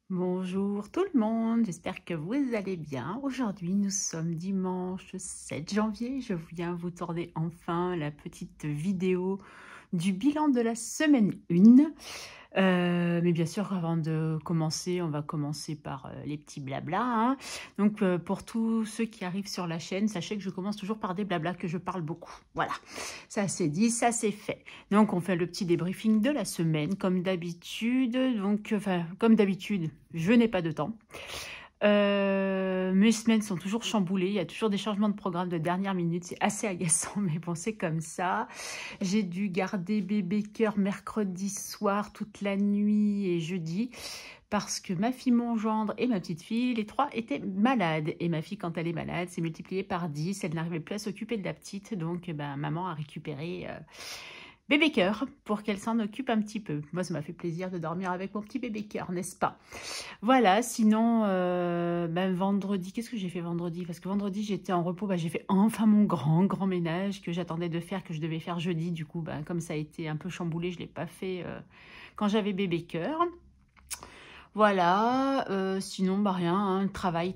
Bonjour tout le monde, j'espère que vous allez bien. Aujourd'hui, nous sommes dimanche 7 janvier. Je viens vous tourner enfin la petite vidéo du bilan de la semaine 1. Mais bien sûr, avant de commencer, on va commencer par les petits blablas, hein. Donc, pour tous ceux qui arrivent sur la chaîne, sachez que je commence toujours par des blablas, que je parle beaucoup. Voilà, ça c'est dit, ça c'est fait. Donc, on fait le petit débriefing de la semaine, comme d'habitude. Donc, enfin, comme d'habitude, je n'ai pas de temps. Mes semaines sont toujours chamboulées, il y a toujours des changements de programme de dernière minute, c'est assez agaçant, mais bon, c'est comme ça. J'ai dû garder bébé cœur mercredi soir, toute la nuit et jeudi, parce que ma fille, mon gendre et ma petite fille, les trois étaient malades. Et ma fille, quand elle est malade, c'est multiplié par 10, elle n'arrivait plus à s'occuper de la petite, donc ben, maman a récupéré bébé cœur pour qu'elle s'en occupe un petit peu. Moi, ça m'a fait plaisir de dormir avec mon petit bébé cœur, n'est-ce pas? Voilà, sinon, ben, vendredi, qu'est-ce que j'ai fait vendredi? Parce que vendredi, j'étais en repos, ben, j'ai fait enfin mon grand ménage que j'attendais de faire, que je devais faire jeudi. Du coup, ben, comme ça a été un peu chamboulé, je ne l'ai pas fait quand j'avais bébé cœur. Voilà, sinon, bah rien, hein, travail,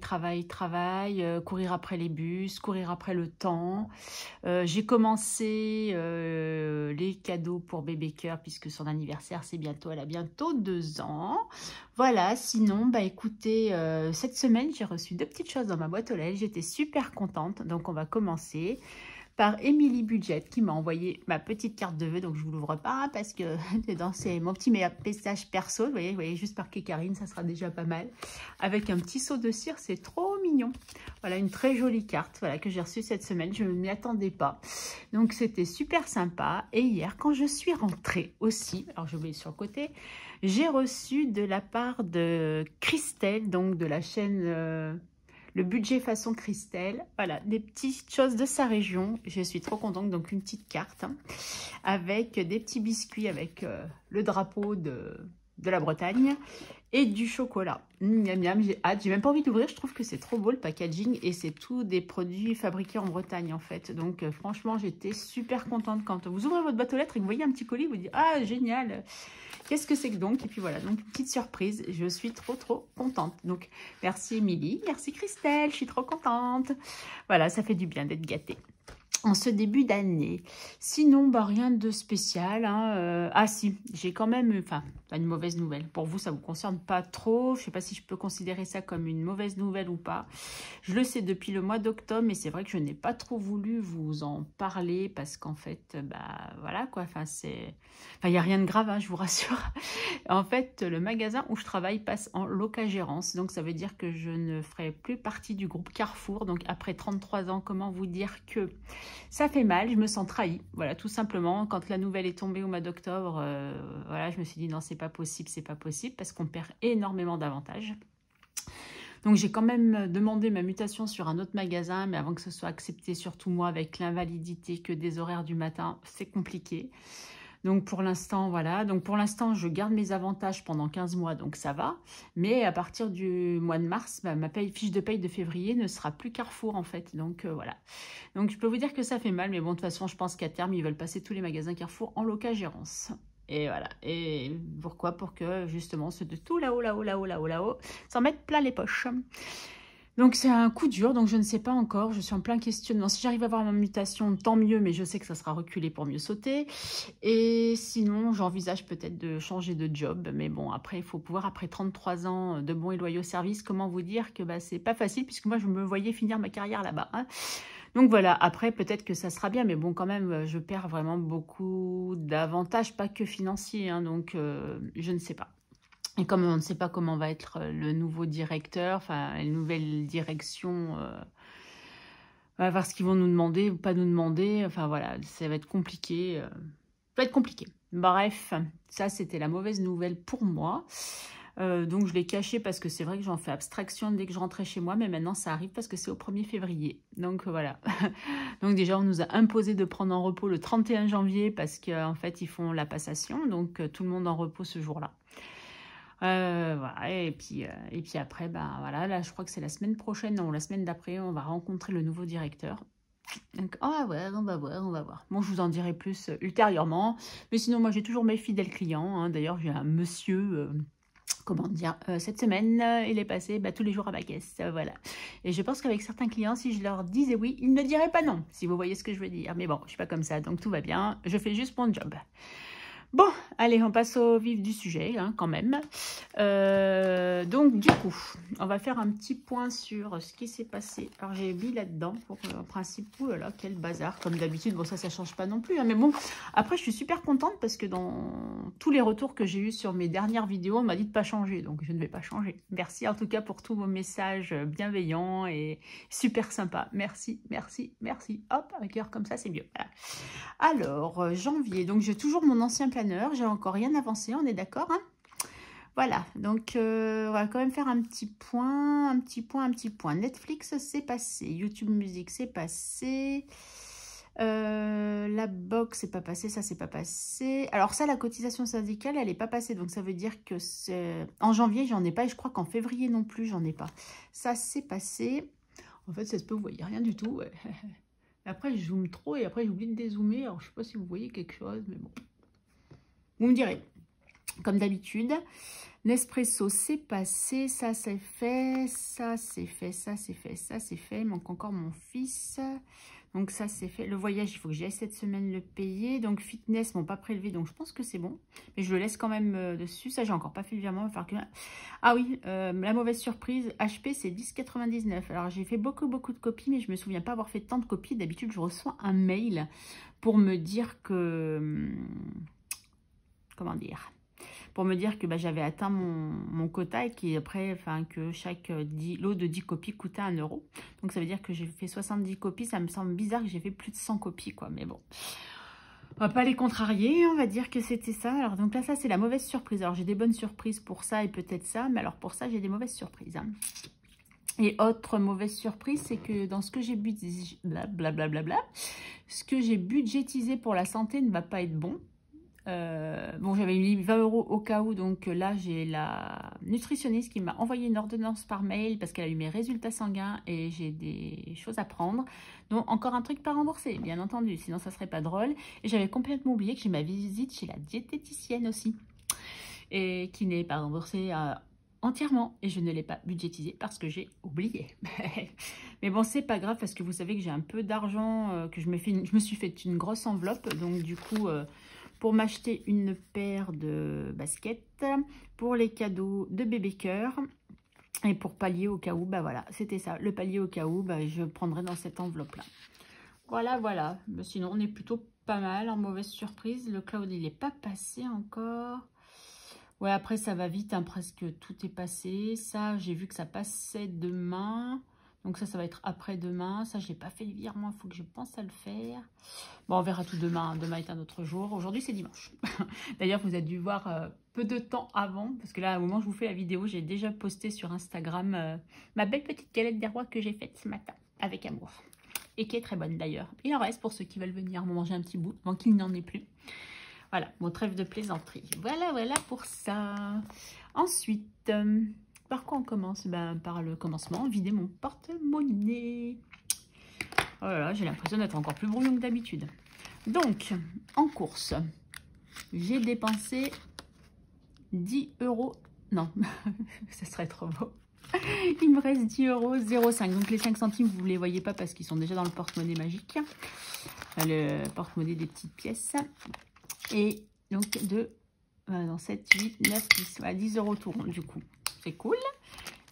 courir après les bus, courir après le temps. J'ai commencé les cadeaux pour bébé cœur puisque son anniversaire c'est bientôt, elle a bientôt 2 ans. Voilà, sinon, bah écoutez, cette semaine j'ai reçu 2 petites choses dans ma boîte aux lettres, j'étais super contente, donc on va commencer par Émilie Budget qui m'a envoyé ma petite carte de vœux, donc je ne vous l'ouvre pas parce que dedans c'est mon petit message perso, vous voyez juste marqué Karine, ça sera déjà pas mal, avec un petit seau de cire, c'est trop mignon. Voilà, une très jolie carte voilà, que j'ai reçue cette semaine, je ne m'y attendais pas, donc c'était super sympa. Et hier, quand je suis rentrée aussi, alors je vais sur le côté, j'ai reçu de la part de Christelle, donc de la chaîne... le budget façon Christelle, voilà, des petites choses de sa région. Je suis trop contente, donc une petite carte hein, avec des petits biscuits avec le drapeau de la Bretagne et du chocolat. Miam miam, j'ai hâte, j'ai même pas envie d'ouvrir, je trouve que c'est trop beau le packaging et c'est tout des produits fabriqués en Bretagne en fait. Donc franchement, j'étais super contente quand vous ouvrez votre boîte aux lettres et que vous voyez un petit colis, vous dites ah génial. Qu'est-ce que c'est que donc? Et puis voilà, donc petite surprise, je suis trop contente. Donc merci Émilie, merci Christelle, je suis trop contente. Voilà, ça fait du bien d'être gâtée en ce début d'année. Sinon, bah, rien de spécial, hein. Ah si, j'ai quand même, enfin, une mauvaise nouvelle. Pour vous, ça ne vous concerne pas trop. Je ne sais pas si je peux considérer ça comme une mauvaise nouvelle ou pas. Je le sais depuis le mois d'octobre, mais c'est vrai que je n'ai pas trop voulu vous en parler parce qu'en fait, bah voilà quoi. Enfin, c'est, enfin, il n'y a rien de grave, hein, je vous rassure. En fait, le magasin où je travaille passe en locagérance, donc ça veut dire que je ne ferai plus partie du groupe Carrefour. Donc après 33 ans, comment vous dire que ça fait mal, je me sens trahie, voilà, tout simplement. Quand la nouvelle est tombée au mois d'octobre, voilà, je me suis dit non, c'est pas possible, parce qu'on perd énormément d'avantages. Donc j'ai quand même demandé ma mutation sur un autre magasin, mais avant que ce soit accepté, surtout moi, avec l'invalidité que des horaires du matin, c'est compliqué. Donc pour l'instant, voilà. Donc pour l'instant, je garde mes avantages pendant 15 mois, donc ça va. Mais à partir du mois de mars, bah, ma fiche de paye de février ne sera plus Carrefour en fait. Donc voilà. Donc je peux vous dire que ça fait mal, mais bon, de toute façon, je pense qu'à terme, ils veulent passer tous les magasins Carrefour en locagérance. Et voilà. Et pourquoi? Pour que justement ceux de tout là-haut, s'en mettent plein les poches. Donc c'est un coup dur, donc je ne sais pas encore, je suis en plein questionnement. Si j'arrive à avoir ma mutation, tant mieux, mais je sais que ça sera reculé pour mieux sauter. Et sinon, j'envisage peut-être de changer de job. Mais bon, après, il faut pouvoir, après 33 ans de bons et loyaux services, comment vous dire que bah, c'est pas facile, puisque moi, je me voyais finir ma carrière là-bas, hein. Donc voilà, après, peut-être que ça sera bien, mais bon, quand même, je perds vraiment beaucoup d'avantages, pas que financiers, hein, donc je ne sais pas. Et comme on ne sait pas comment va être le nouveau directeur, enfin, la nouvelle direction, on va voir ce qu'ils vont nous demander ou pas nous demander. Enfin, voilà, ça va être compliqué. Ça va être compliqué. Bref, ça, c'était la mauvaise nouvelle pour moi. Donc, je l'ai caché parce que c'est vrai que j'en fais abstraction dès que je rentrais chez moi. Mais maintenant, ça arrive parce que c'est au 1er février. Donc, voilà. Donc, déjà, on nous a imposé de prendre en repos le 31 janvier parce qu'en fait, ils font la passation. Donc, tout le monde en repos ce jour-là. Voilà, et puis après, ben voilà, là je crois que c'est la semaine prochaine, non, la semaine d'après, on va rencontrer le nouveau directeur. Donc, on va voir, on va voir, on va voir. Bon, je vous en dirai plus ultérieurement. Mais sinon, moi, j'ai toujours mes fidèles clients, hein. D'ailleurs, j'ai un monsieur comment dire, cette semaine, il est passé tous les jours à ma caisse, voilà. Et je pense qu'avec certains clients, si je leur disais oui, ils ne diraient pas non, si vous voyez ce que je veux dire. Mais bon, je ne suis pas comme ça, donc tout va bien, je fais juste mon job. Bon, allez, on passe au vif du sujet, hein, quand même. Donc, du coup, on va faire un petit point sur ce qui s'est passé. Alors, j'ai mis là-dedans, en principe, oh là là, quel bazar, comme d'habitude. Bon, ça change pas non plus, hein, mais bon, après, je suis super contente parce que dans tous les retours que j'ai eus sur mes dernières vidéos, on m'a dit de pas changer, donc je ne vais pas changer. Merci en tout cas pour tous vos messages bienveillants et super sympas. Merci, merci, merci. Hop, un cœur comme ça, c'est mieux. Voilà. Alors, janvier, donc j'ai toujours mon ancien planeur, j'ai encore rien avancé, on est d'accord, hein? Voilà, donc on va quand même faire un petit point. Netflix, c'est passé. YouTube Music, c'est passé. La box, c'est pas passé, ça, c'est pas passé. Alors ça, la cotisation syndicale, elle n'est pas passée, donc ça veut dire que en janvier, j'en ai pas, et je crois qu'en février non plus, j'en ai pas. Ça, c'est passé. En fait, ça se peut, vous voyez rien du tout, ouais. Après, je zoome trop et après, j'oublie de dézoomer. Alors, je sais pas si vous voyez quelque chose, mais bon. Vous me direz. Comme d'habitude. Nespresso, c'est passé. Ça, c'est fait. Ça, c'est fait. Ça, c'est fait. Ça, c'est fait. Il manque encore mon fils. Donc, ça, c'est fait. Le voyage, il faut que j'aille cette semaine le payer. Donc, fitness, m'ont pas prélevé. Donc, je pense que c'est bon. Mais je le laisse quand même dessus. Ça, j'ai encore pas fait le virement. Il va falloir que... Ah oui, la mauvaise surprise. HP, c'est 10,99. Alors, j'ai fait beaucoup de copies, mais je me souviens pas avoir fait tant de copies. D'habitude, je reçois un mail pour me dire que... Comment dire ? Pour me dire que j'avais atteint mon quota et que chaque lot de 10 copies coûtait 1 €. Donc, ça veut dire que j'ai fait 70 copies. Ça me semble bizarre que j'ai fait plus de 100 copies, quoi. Mais bon, on va pas les contrarier. On va dire que c'était ça. Alors, donc là, ça, c'est la mauvaise surprise. Alors, j'ai des bonnes surprises pour ça et peut-être ça. Mais alors, pour ça, j'ai des mauvaises surprises, hein. Et autre mauvaise surprise, c'est que dans ce que j'ai ce que j'ai budgétisé pour la santé ne va pas être bon. Bon, j'avais mis 20 € au cas où, donc là j'ai la nutritionniste qui m'a envoyé une ordonnance par mail parce qu'elle a eu mes résultats sanguins et j'ai des choses à prendre. Donc encore un truc pas remboursé, bien entendu, sinon ça serait pas drôle. Et j'avais complètement oublié que j'ai ma visite chez la diététicienne aussi et qui n'est pas remboursée entièrement, et je ne l'ai pas budgétisé parce que j'ai oublié. Mais bon, c'est pas grave parce que vous savez que j'ai un peu d'argent, que je me suis fait une grosse enveloppe, donc du coup... pour m'acheter une paire de baskets, pour les cadeaux de bébé cœur et pour pallier au cas où, voilà, c'était ça, le palier au cas où, je prendrai dans cette enveloppe-là. Voilà. Mais sinon, on est plutôt pas mal, en mauvaise surprise. Le cloud, il n'est pas passé encore. Ouais, après, ça va vite, hein, presque tout est passé. Ça, j'ai vu que ça passait demain. Donc ça va être après-demain. Ça, je n'ai pas fait le virement, il faut que je pense à le faire. Bon, on verra tout demain. Demain est un autre jour. Aujourd'hui, c'est dimanche. D'ailleurs, vous avez dû voir peu de temps avant, parce que là, au moment où je vous fais la vidéo, j'ai déjà posté sur Instagram ma belle petite galette des rois que j'ai faite ce matin, avec amour. Et qui est très bonne d'ailleurs. Il en reste pour ceux qui veulent venir manger un petit bout, avant qu'il n'en ait plus. Voilà, mon trêve de plaisanterie. Voilà pour ça. Ensuite... par quoi on commence? Par le commencement, vider mon porte-monnaie. Oh là là, j'ai l'impression d'être encore plus brouillon que d'habitude. Donc, en course, j'ai dépensé 10 €. Non, ça serait trop beau. Il me reste 10 €, 0,5. Donc, les 5 centimes, vous ne les voyez pas parce qu'ils sont déjà dans le porte-monnaie magique. Le porte-monnaie des petites pièces. Et donc, dans 7, 8, 9, 10. Voilà, 10 € tout rond, du coup. C'est cool.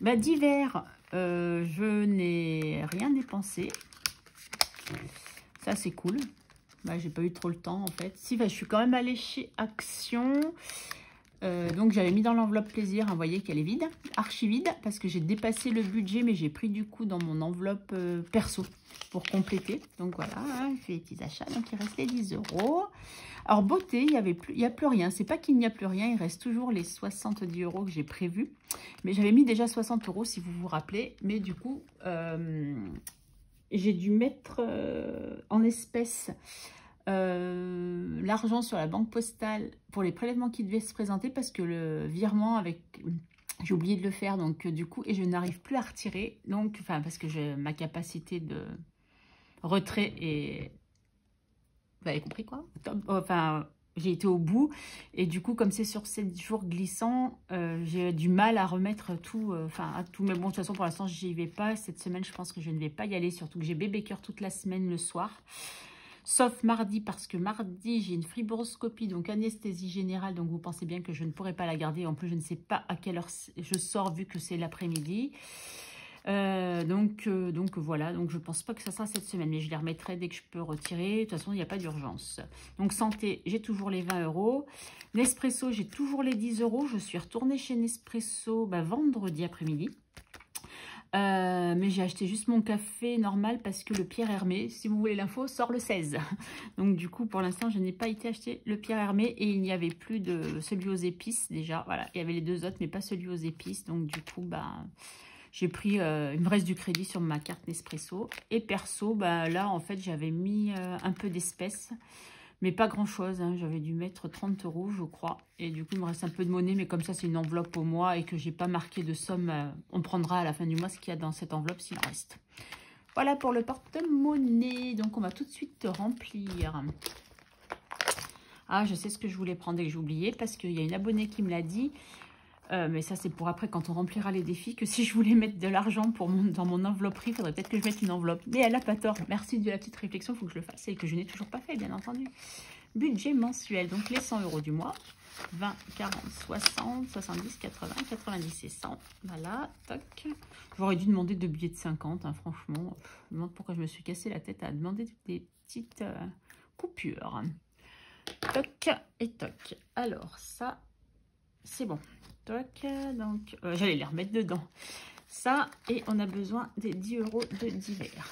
D'hiver, je n'ai rien dépensé. Ça, c'est cool. J'ai pas eu trop le temps, en fait. Si, je suis quand même allée chez Action. Donc, j'avais mis dans l'enveloppe plaisir. Vous voyez qu'elle est vide. Archi vide, parce que j'ai dépassé le budget, mais j'ai pris du coup dans mon enveloppe perso pour compléter. Donc, voilà, hein, je fais les petits achats. Donc, il reste les 10 €. Alors, beauté, il n'y a plus rien. C'est pas qu'il n'y a plus rien. Il reste toujours les 70 € que j'ai prévus. Mais j'avais mis déjà 60 € si vous vous rappelez. Mais du coup, j'ai dû mettre en espèces l'argent sur la banque postale pour les prélèvements qui devaient se présenter parce que le virement j'ai oublié de le faire. Donc, du coup, et je n'arrive plus à retirer. Donc, parce que ma capacité de retrait est... Vous avez compris quoi? j'ai été au bout. Et du coup, comme c'est sur 7 jours glissants, j'ai du mal à remettre tout. À tout. Mais bon, de toute façon, pour l'instant, j'y vais pas. Cette semaine, je pense que je ne vais pas y aller. Surtout que j'ai bébé cœur toute la semaine le soir. Sauf mardi, parce que mardi, j'ai une fibroscopie, donc anesthésie générale. Donc, vous pensez bien que je ne pourrai pas la garder. En plus, je ne sais pas à quelle heure je sors, vu que c'est l'après-midi. Donc voilà, donc je pense pas que ça sera cette semaine, mais je les remettrai dès que je peux retirer. De toute façon, il n'y a pas d'urgence. Donc santé, j'ai toujours les 20 €. Nespresso, j'ai toujours les 10 €. Je suis retournée chez Nespresso vendredi après-midi. Mais j'ai acheté juste mon café normal parce que le Pierre Hermé, si vous voulez l'info, sort le 16. Donc du coup, pour l'instant, je n'ai pas été acheter le Pierre Hermé et il n'y avait plus de celui aux épices déjà. Voilà, il y avait les deux autres, mais pas celui aux épices. Donc du coup, j'ai pris, il me reste du crédit sur ma carte Nespresso. Et perso, là, en fait, j'avais mis un peu d'espèces, mais pas grand-chose. Hein. J'avais dû mettre 30 €, je crois. Et du coup, il me reste un peu de monnaie, mais comme ça, c'est une enveloppe au mois et que j'ai pas marqué de somme. On prendra à la fin du mois ce qu'il y a dans cette enveloppe s'il reste. Voilà pour le porte-monnaie. Donc, on va tout de suite remplir. Ah, je sais ce que je voulais prendre et que j'ai oublié parce qu'il y a une abonnée qui me l'a dit. Mais ça, c'est pour après, quand on remplira les défis, que si je voulais mettre de l'argent dans mon envelopperie, il faudrait peut-être que je mette une enveloppe. Mais elle n'a pas tort. Merci de la petite réflexion, il faut que je le fasse et que je n'ai toujours pas fait, bien entendu. Budget mensuel, donc les 100 € du mois. 20, 40, 60, 70, 80, 90 et 100. Voilà, toc. J'aurais dû demander 2 billets de 50, hein, franchement. Je me demande pourquoi je me suis cassé la tête à demander des petites coupures. Toc et toc. Alors, ça, c'est bon. Donc, j'allais les remettre dedans. Ça, et on a besoin des 10 € de divers.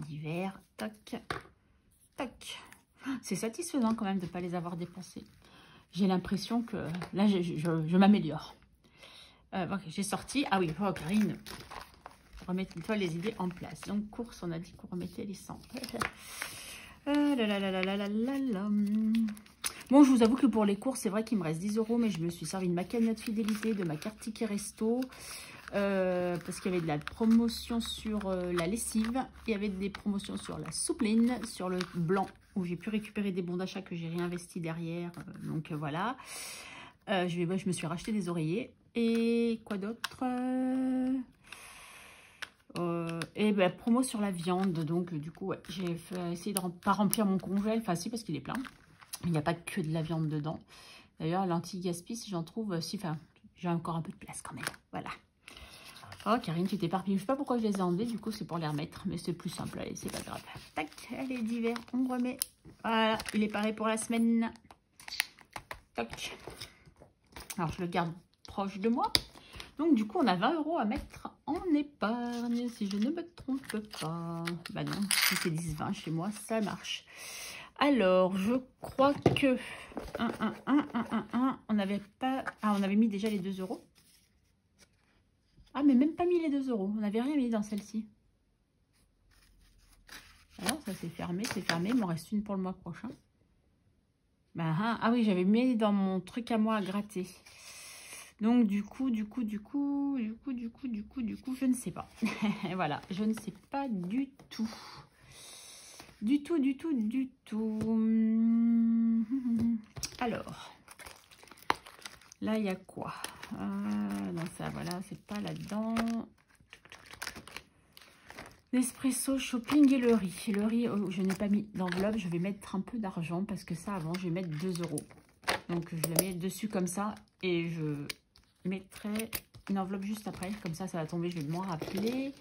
Divers, toc, toc. C'est satisfaisant quand même de ne pas les avoir dépensés. J'ai l'impression que là, je m'améliore. J'ai sorti. Ah oui, oh, Karine, remettez-toi les idées en place. Donc, course, on a dit qu'on remettait les 100. Bon, je vous avoue que pour les courses, c'est vrai qu'il me reste 10 €, mais je me suis servi de ma cagnotte fidélité, de ma carte ticket resto, parce qu'il y avait de la promotion sur la lessive, il y avait des promotions sur la soupline, sur le blanc, où j'ai pu récupérer des bons d'achat que j'ai réinvesti derrière, donc voilà. Je me suis racheté des oreillers, et quoi d'autre et promo sur la viande, donc du coup, ouais, j'ai essayé de pas remplir mon congèle, enfin si, parce qu'il est plein. Il n'y a pas que de la viande dedans. D'ailleurs, l'anti-gaspi, si j'en trouve, j'ai encore un peu de place quand même. Voilà. Oh, Karine, tu t'éparpilles. Je ne sais pas pourquoi je les ai enlevés. Du coup, c'est pour les remettre. Mais c'est plus simple. Allez, c'est pas grave. Tac, allez, divers. On remet. Voilà, il est pareil pour la semaine. Tac. Alors, je le garde proche de moi. Donc, du coup, on a 20 € à mettre en épargne, si je ne me trompe pas. Bah non, si c'est 10-20 chez moi, ça marche. Alors, je crois que on n'avait pas... Ah, on avait mis déjà les 2 €. Ah, mais même pas mis les 2 €. On n'avait rien mis dans celle-ci. Alors, ça c'est fermé, c'est fermé. Il m'en reste une pour le mois prochain. Ah oui, j'avais mis dans mon truc à moi à gratter. Donc, du coup, je ne sais pas. Voilà, je ne sais pas du tout. Du tout. Alors, là, il y a quoi? Non, ça, voilà, c'est pas là-dedans. L'espresso, shopping et le riz. Le riz, je n'ai pas mis d'enveloppe. Je vais mettre un peu d'argent parce que ça, avant, je vais mettre 2 €. Donc, je le mets dessus comme ça et je mettrai une enveloppe juste après. Comme ça, ça va tomber, je vais m'en rappeler.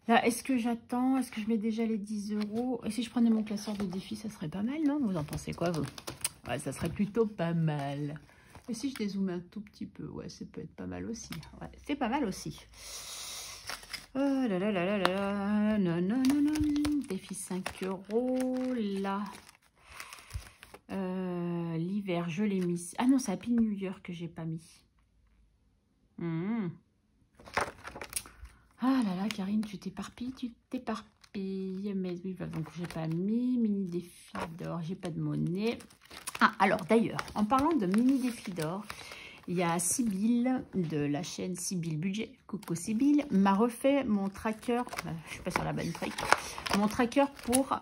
Là, est-ce que j'attends? Est-ce que je mets déjà les 10 €? Et si je prenais mon classeur de défi, ça serait pas mal, non? Vous en pensez quoi, vous? Ouais, ça serait plutôt pas mal. Et si je dézoome un tout petit peu? Ouais, ça peut être pas mal aussi. Ouais, c'est pas mal aussi. Oh là là là là là. Non. Défi 5 €. Là. L'hiver, je l'ai mis. Ah non, c'est Happy New Year que j'ai pas mis. Ah là là, Karine, tu t'éparpilles. Mais oui, donc j'ai pas mis. Mini défi d'or, j'ai pas de monnaie. Ah, alors d'ailleurs, en parlant de mini défi d'or, il y a Sybille de la chaîne Sybille Budget. Coucou Sybille, m'a refait mon tracker. Je suis pas sur la bonne truc. Mon tracker pour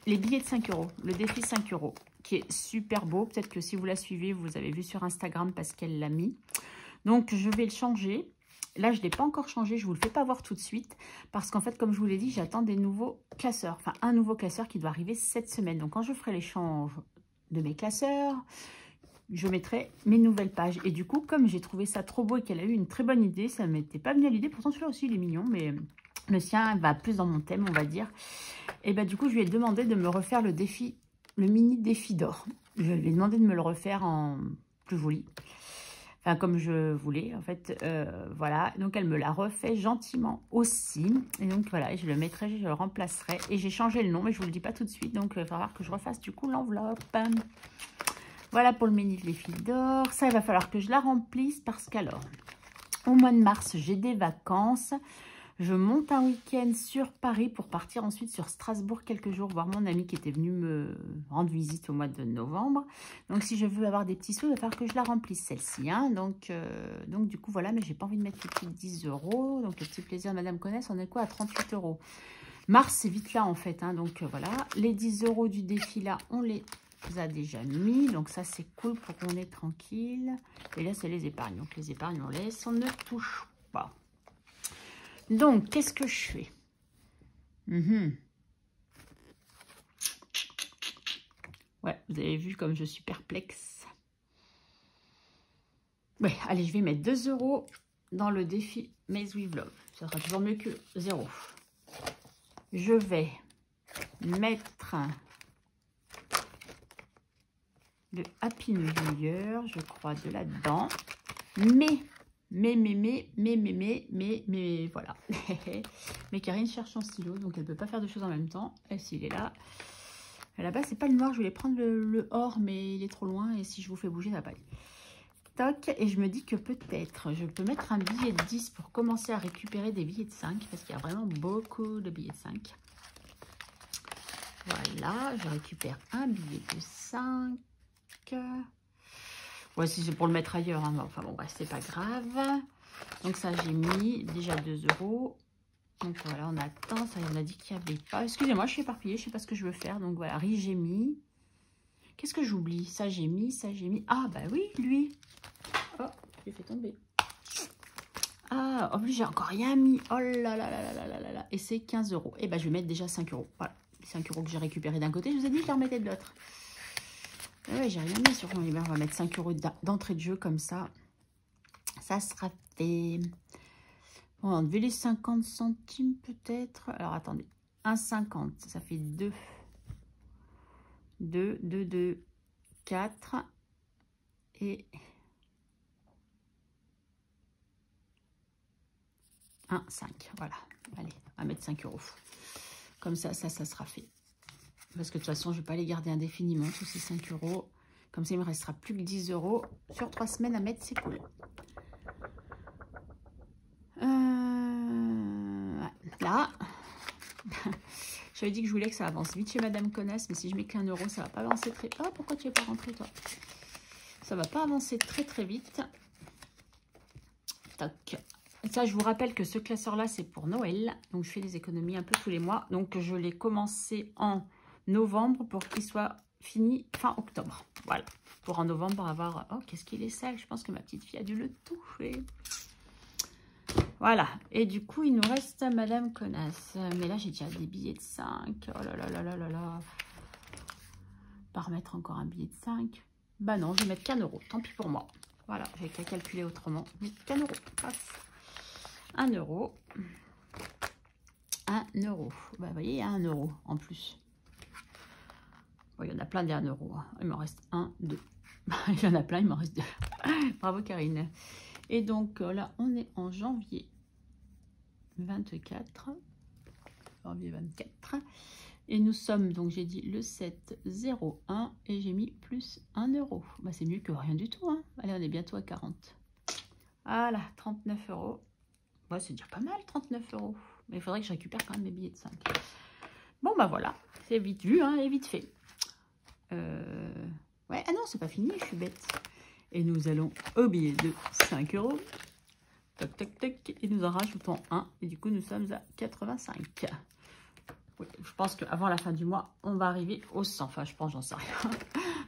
les billets de 5 euros, le défi 5 euros, qui est super beau. Peut-être que si vous la suivez, vous avez vu sur Instagram parce qu'elle l'a mis. Donc, je vais le changer. Là, je ne l'ai pas encore changé, je ne vous le fais pas voir tout de suite. Parce qu'en fait, comme je vous l'ai dit, j'attends des nouveaux classeurs. Enfin, un nouveau classeur qui doit arriver cette semaine. Donc, quand je ferai l'échange de mes classeurs, je mettrai mes nouvelles pages. Et du coup, comme j'ai trouvé ça trop beau et qu'elle a eu une très bonne idée, ça ne m'était pas venu à l'idée. Pourtant, celui-là aussi, il est mignon, mais le sien va plus dans mon thème, on va dire. Et bah, du coup, je lui ai demandé de me refaire le défi, le mini défi d'or. Je lui ai demandé de me le refaire en plus joli. Enfin, comme je voulais, en fait, voilà. Donc, elle me l'a refait gentiment aussi. Et donc, voilà, je le mettrai, je le remplacerai. Et j'ai changé le nom, mais je ne vous le dis pas tout de suite. Donc, il va falloir que je refasse, du coup, l'enveloppe. Voilà pour le mini défi d'or. Ça, il va falloir que je la remplisse parce qu'alors, au mois de mars, j'ai des vacances. Je monte un week-end sur Paris pour partir ensuite sur Strasbourg quelques jours, voir mon ami qui était venu me rendre visite au mois de novembre. Donc, si je veux avoir des petits sous, il va falloir que je la remplisse celle-ci. Hein. Donc, du coup, voilà, mais j'ai pas envie de mettre tout de suite 10 euros. Donc, le petit plaisir, Madame Connaisse, on est quoi à 38 euros. Mars, c'est vite là, en fait. Hein. Donc, voilà. Les 10 euros du défi, là, on les a déjà mis. Donc, ça, c'est cool pour qu'on est tranquille. Et là, c'est les épargnes. Donc, les épargnes, on laisse. On ne touche pas. Donc, qu'est-ce que je fais? Ouais, vous avez vu comme je suis perplexe. Ouais, allez, je vais mettre 2 euros dans le défi Maze with Love. Ça sera toujours mieux que 0. Je vais mettre le Happy New Year, je crois, de là-dedans. Mais, voilà. Mais Karine cherche son stylo, donc elle ne peut pas faire deux choses en même temps. Et s'il est là, là-bas, c'est pas le noir, je voulais prendre le or, mais il est trop loin. Et si je vous fais bouger, ça va pas aller. Toc, et je me dis que peut-être, je peux mettre un billet de 10 pour commencer à récupérer des billets de 5, parce qu'il y a vraiment beaucoup de billets de 5. Voilà, je récupère un billet de 5. Ouais, si c'est pour le mettre ailleurs, hein, enfin bon, bref, c'est pas grave. Donc ça, j'ai mis déjà 2 euros. Donc voilà, on attend. Ça, on a dit qu'il n'y avait pas. Excusez-moi, je suis éparpillée, je ne sais pas ce que je veux faire. Donc voilà, riz, j'ai mis. Qu'est-ce que j'oublie? Ça, j'ai mis, ça, j'ai mis. Ah, bah oui, lui. Oh, j'ai fait tomber. Ah, en plus, j'ai encore rien mis. Oh là là là là là là là. Et c'est 15 euros. Et bah, je vais mettre déjà 5 euros. Voilà, les 5 euros que j'ai récupérés d'un côté. Je vous ai dit que je les remettais de l'autre. Ouais, j'ai rien mis sur mon hiver. On va mettre 5 euros d'entrée de jeu comme ça. Ça sera fait. Bon, on enlever les 50 centimes peut-être. Alors, attendez. 1,50. Ça fait 2. 2, 2, 2, 4. Et 1, 5. Voilà. Allez, on va mettre 5 euros. Comme ça, ça sera fait. Parce que de toute façon, je ne vais pas les garder indéfiniment, tous ces 5 euros. Comme ça, il me restera plus que 10 euros sur 3 semaines à mettre. C'est cool. Là, j'avais dit que je voulais que ça avance vite chez Madame Connasse, mais si je mets qu'un euro, ça va pas avancer très... Oh, pourquoi tu n'es pas rentré, toi? Ça va pas avancer très vite. Toc. Ça, je vous rappelle que ce classeur-là, c'est pour Noël. Donc, je fais des économies un peu tous les mois. Donc, je l'ai commencé en novembre pour qu'il soit fini fin octobre. Voilà. Pour en novembre avoir... Oh, qu'est-ce qu'il est sale. Je pense que ma petite fille a dû le toucher. Voilà. Et du coup, il nous reste Madame Connasse. Mais là, j'ai déjà des billets de 5. Oh là là là là là là. Pas remettre encore un billet de 5. Bah non, je vais mettre qu'un euro. Tant pis pour moi. Voilà, j'ai qu'à calculer autrement. Mais qu'un euro. Paf. 1 euro. 1 euro. Bah, vous voyez, il y a 1 euro en plus. Bon, il y en a plein des 1 euro. Hein. Il m'en reste 1, 2. Il y en a plein, il m'en reste 2. Bravo, Karine. Et donc, là, on est en janvier 24. Janvier 24. Et nous sommes, donc, j'ai dit le 7,01 et j'ai mis plus 1 euro. Bah, c'est mieux que rien du tout. Hein. Allez, on est bientôt à 40. Voilà, 39 euros. Ouais, c'est déjà pas mal, 39 euros. Mais il faudrait que je récupère quand même mes billets de 5. Bon, bah voilà. C'est vite vu, hein, et vite fait. Ouais, ah non, c'est pas fini, je suis bête. Et nous allons au billet de 5 euros. Toc, toc, toc. Et nous en rajoutons un. Et du coup, nous sommes à 85. Oui, je pense qu'avant la fin du mois, on va arriver au 100. Enfin, je pense, j'en sais rien.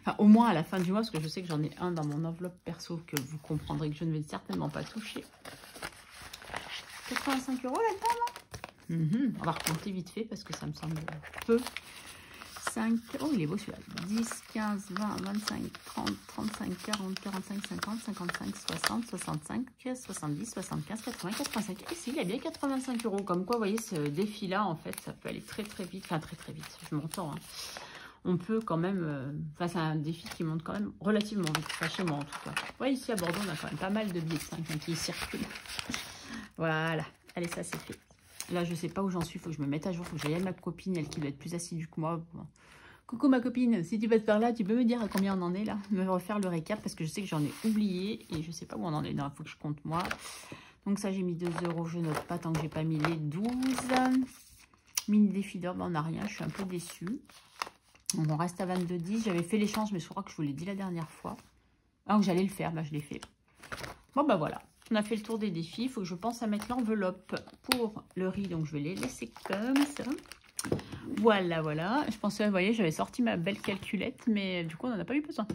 Enfin, au moins à la fin du mois, parce que je sais que j'en ai un dans mon enveloppe perso que vous comprendrez que je ne vais certainement pas toucher. 85 € là-dedans, non? On va recompter vite fait parce que ça me semble peu. 5, oh il est beau celui-là. 10, 15, 20, 25, 30, 35, 40, 45, 50, 55, 60, 65, 70, 75, 80, 85. Et si, il y a bien 85 €. Comme quoi, vous voyez, ce défi-là, en fait, ça peut aller très très vite. Enfin, très très vite, je m'entends. Hein. On peut quand même... Enfin, c'est un défi qui monte quand même relativement vite. Enfin, chez moi, en tout cas. Vous voyez, ici à Bordeaux, on a quand même pas mal de billets de 5 qui circulent. Voilà. Allez, ça, c'est fait. Là, je sais pas où j'en suis. Il faut que je me mette à jour. Il faut que j'aille à ma copine, elle qui doit être plus assidue que moi. Bon. Coucou ma copine, si tu passes par là, tu peux me dire à combien on en est là? Me refaire le récap parce que je sais que j'en ai oublié et je sais pas où on en est. Non, il faut que je compte moi. Donc ça, j'ai mis 2 €. Je note pas tant que j'ai pas mis les 12. Mini défi d'or, on n'a rien. Je suis un peu déçue. On en reste à 22,10. J'avais fait l'échange, mais je crois que je vous l'ai dit la dernière fois. Ah, que j'allais le faire. Bah, je l'ai fait. Bon, bah voilà. On a fait le tour des défis. Il faut que je pense à mettre l'enveloppe pour le riz. Donc, je vais les laisser comme ça. Voilà, voilà. Je pensais, vous voyez, j'avais sorti ma belle calculette, mais du coup, on n'en a pas eu besoin.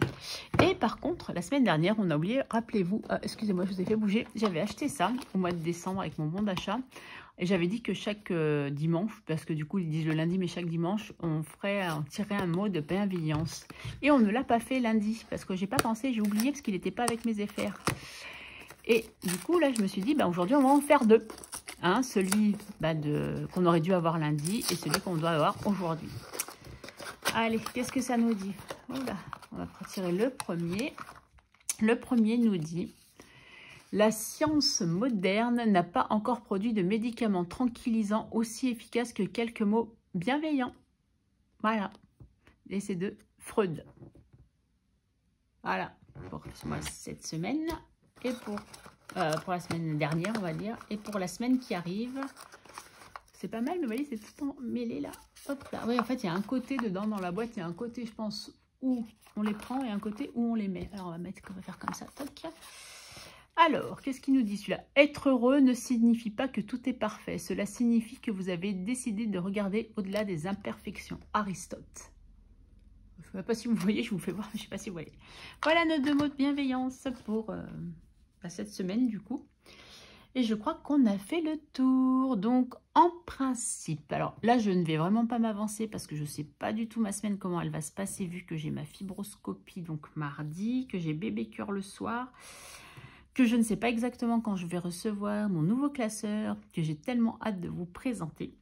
Et par contre, la semaine dernière, on a oublié, rappelez-vous, excusez-moi, je vous ai fait bouger. J'avais acheté ça au mois de décembre avec mon bon d'achat. Et j'avais dit que chaque dimanche, parce que du coup, ils disent le lundi, mais chaque dimanche, on tirerait un mot de bienveillance. Et on ne l'a pas fait lundi, parce que j'ai pas pensé, j'ai oublié, parce qu'il n'était pas avec mes effets. Et du coup, là, je me suis dit, bah, aujourd'hui, on va en faire 2. Hein, celui qu'on aurait dû avoir lundi et celui qu'on doit avoir aujourd'hui. Allez, qu'est-ce que ça nous dit? Voilà, on va retirer le premier. Le premier nous dit: la science moderne n'a pas encore produit de médicaments tranquillisants aussi efficaces que quelques mots bienveillants. Voilà. Et c'est de Freud. Voilà, pour cette semaine et pour la semaine dernière, on va dire, et pour la semaine qui arrive. C'est pas mal, mais vous voyez, c'est tout mêlé là. Hop là. Oui, en fait, il y a un côté dedans dans la boîte, il y a un côté, je pense, où on les prend et un côté où on les met. Alors, on va faire comme ça. Toc. Alors, qu'est-ce qu'il nous dit celui-là? Être heureux ne signifie pas que tout est parfait. Cela signifie que vous avez décidé de regarder au-delà des imperfections. Aristote. Je ne sais pas si vous voyez, je vous fais voir, je ne sais pas si vous voyez. Voilà nos 2 mots de bienveillance pour cette semaine du coup. Et je crois qu'on a fait le tour. Donc en principe, alors là je ne vais vraiment pas m'avancer parce que je ne sais pas du tout ma semaine comment elle va se passer vu que j'ai ma fibroscopie donc mardi, que j'ai bébé cœur le soir, que je ne sais pas exactement quand je vais recevoir mon nouveau classeur, que j'ai tellement hâte de vous présenter.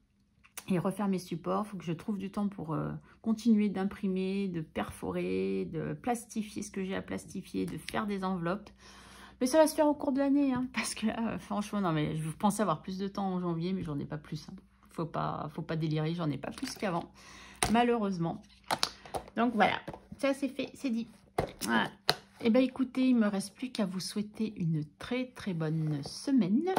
Et refaire mes supports, il faut que je trouve du temps pour continuer d'imprimer, de perforer, de plastifier ce que j'ai à plastifier, de faire des enveloppes. Mais ça va se faire au cours de l'année, hein, parce que là, franchement, non, mais je pensais avoir plus de temps en janvier, mais j'en ai pas plus. Hein. Faut pas délirer, j'en ai pas plus qu'avant, malheureusement. Donc voilà, ça c'est fait, c'est dit. Voilà. Eh bien écoutez, il ne me reste plus qu'à vous souhaiter une très très bonne semaine.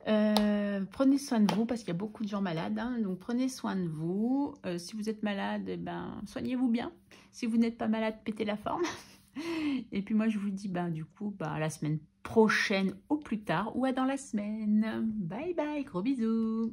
Prenez soin de vous parce qu'il y a beaucoup de gens malades, hein, donc prenez soin de vous. Si vous êtes malade, eh ben, soignez-vous bien. Si vous n'êtes pas malade, pétez la forme. Et puis moi je vous dis du coup à la semaine prochaine au plus tard ou à dans la semaine. Bye bye, gros bisous.